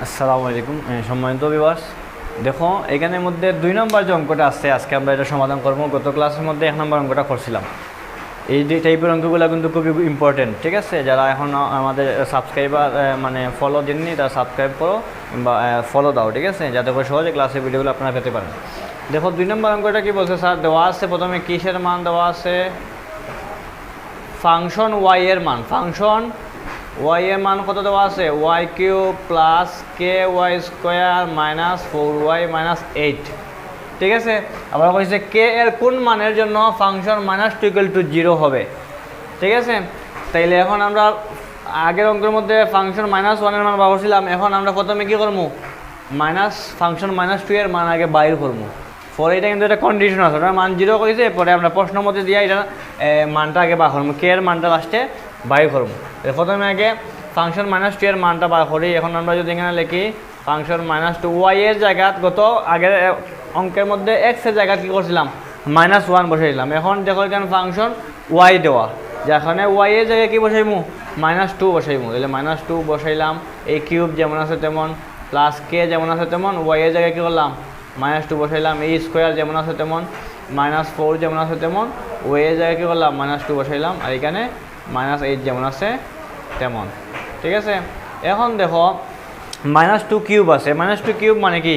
আসসালামু আলাইকুম সম্মানিত ভিউয়ার্স, দেখো এখানের মধ্যে 2 নম্বর যে অঙ্কটা আছে আজকে আমরা এটা সমাধান করব। গত ক্লাসের মধ্যে 1 নম্বর অঙ্কটা করছিলাম। এই যে টাইপের অঙ্কগুলো কিন্তু খুবই ইম্পর্টেন্ট, ঠিক আছে? যারা এখন আমাদের সাবস্ক্রাইবার মানে ফলো দেননি তারা সাবস্ক্রাইব করো বা ফলো দাও, ঠিক আছে, যাতে করে সহজে ক্লাসের ভিডিওগুলো আপনারা পেতে পারেন। দেখো 2 নম্বর অঙ্কটা কি বলছে স্যার, দেওয়া আছে প্রথমে কিসের মান দেওয়া আছে, ফাংশন ওয়াই এর মান। ফাংশন ওয়াই এর মান কত দেওয়া আছে, Y cube plus K Y square minus 4y minus 8, ঠিক আছে। আবার বলছে কে এর কোন মানের জন্য ফাংশন -2 = 0 হবে, ঠিক আছে। তাইলে এখন আমরা আগের অঙ্কের মধ্যে ফাংশন -1 এর মান বার করছিলাম, এখন আমরা প্রথমে কি করবো, ফাংশন -2 এর মান আগে বাইর করবো। পরে এটা কিন্তু একটা কন্ডিশন আছে, ওটা মান 0 করেছে, পরে আমরা প্রশ্ন মধ্যে দিয়ে এটা মানটা আগে বার করবো, কে এর মানটা লাস্টে বাইর করবো। প্রথমে আগে ফাংশন -2 এর মানটা বার করি। এখন আমরা যদি এখানে লিখি ফাংশন -2, ওয়াই এর জায়গা গত আগের অঙ্কের মধ্যে এক্স এর জায়গা কী করছিলাম, -1 বসাইছিলাম। এখন দেখো এখানে ফাংশন ওয়াই দেওয়া, যেখানে ওয়াই এর জায়গায় কী বসাইমু, -2 বসাইমু। তাহলে -2 বসাইলাম, এই কিউব যেমন আছে তেমন, প্লাস কে যেমন আছে তেমন, ওয়াই এর জায়গায় কী করলাম, -2 বসাইলাম। এই স্কোয়ার যেমন আছে তেমন, -4 যেমন আছে তেমন, ওয়াই এর জায়গায় কী করলাম, -2 বসাইলাম। আর এখানে -8 যেমন আছে তেমন, ঠিক আছে। এখন দেখো -2 কিউব আছে, -2 কিউব মানে কি,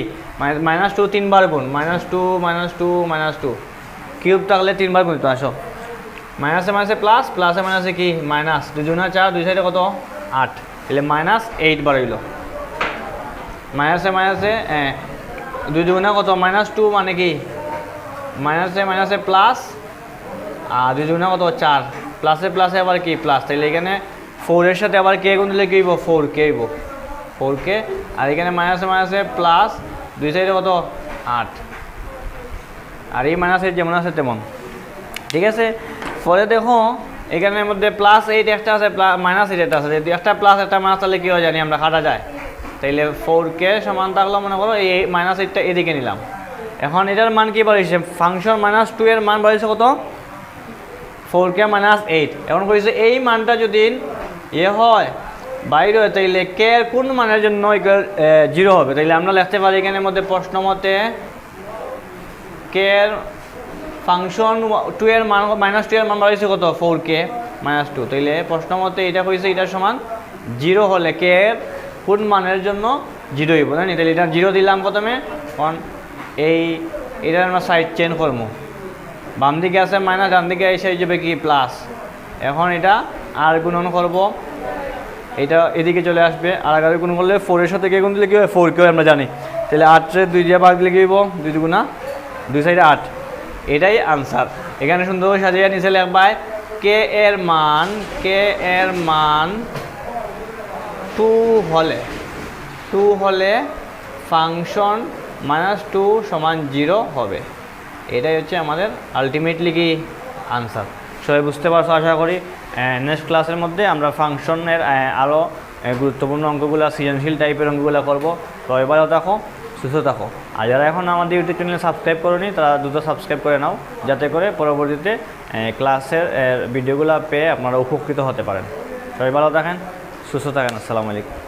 -2 3বার গুণ, -2 কিউব থাকলে 3বার গুণ। তো আসো মাইনাসে মাইনাসে প্লাস, প্লাসে মাইনাসে কি মাইনাস, 2 × 4, 2 সাইডে কত 8, তাহলে -8 বার হইল। মাইনাসে মাইনাসে 2 × 2 কত, -2 মানে কি মাইনাসে মাইনাসে প্লাস, আর 2 × কত 4, প্লাসে প্লাসে আবার কি প্লাস। তাহলে এখানে 4 এর সাথে আবার কে গুণ দিলে কি হইব, 4k হইব, 4k। আর এখানে মাইনাসে মাইনাসে প্লাস, 2 সাইডে কত 8, আর এই -8 যেমন আছে তেমন, ঠিক আছে। পরে দেখো এখানের মধ্যে +8 একটা আছে, -8 একটা আছে। যদি একটা প্লাস একটা মাইনাস তাহলে কী হয় জানি আমরা, কাটা যায়। তাইলে 4k সমান থাকলো, মনে করো এই -8টা এদিকে নিলাম। এখন এটার মান কি বাড়িয়েছে, ফাংশন -2 এর মান বাড়িয়েছে কত, 4k -8। এখন করেছে এই মানটা যদি হয় বাইরে হয়, তাইলে কে এর কোন মানের জন্য 0 হবে। তাইলে আমরা লিখতে পারি এখানের মধ্যে প্রশ্ন মতে কে এর ফাংশন 2 এর মান -2 এর মান বাড়িয়েছে কত, 4k -2। তাইলে প্রশ্ন মতে এটা কইছে এটার সমান 0 হলে কে এর কোন মানের জন্য 0 হইব, জানি। তাহলে এটা 0 দিলাম প্রথমে। এখন এটার আমরা সাইড চেঞ্জ করবো, বাম দিকে আছে মাইনাস, ডান দিকে এসে যাবে কি প্লাস। এখন এটা আর গুণন করব, এটা এদিকে চলে আসবে। আর আগে গুণ করলে 4 এর সাথে কে গুণ দিলে কি হয়, 4k আমরা জানি। তাহলে 8 রে 2 দিয়ে ভাগ দিলে কি হইব, 2 × 2 সাইডে 8। এটাই আনসার। এখানে সুন্দর সাজিয়ে নিচে লিখবাই কে এর মান 2 হলে ফাংশন -2 = 0 হবে। এটাই হচ্ছে আমাদের আলটিমেটলি কি আনসার। সবাই বুঝতে পারছো আশা করি। নেক্সট ক্লাসের মধ্যে আমরা ফাংশনের আরও গুরুত্বপূর্ণ অঙ্কগুলো, সৃজনশীল টাইপের অঙ্কগুলো করবো। সবাই ভালো থাকো, সুস্থ থাকো। আর যারা এখন আমাদের ইউটিউব চ্যানেলে সাবস্ক্রাইব করেনি তারা দ্রুত সাবস্ক্রাইব করে নাও, যাতে করে পরবর্তীতে ক্লাসের ভিডিওগুলো পেয়ে আপনারা উপকৃত হতে পারেন। সবাই ভালো থাকেন, সুস্থ থাকেন। আসসালামু আলাইকুম।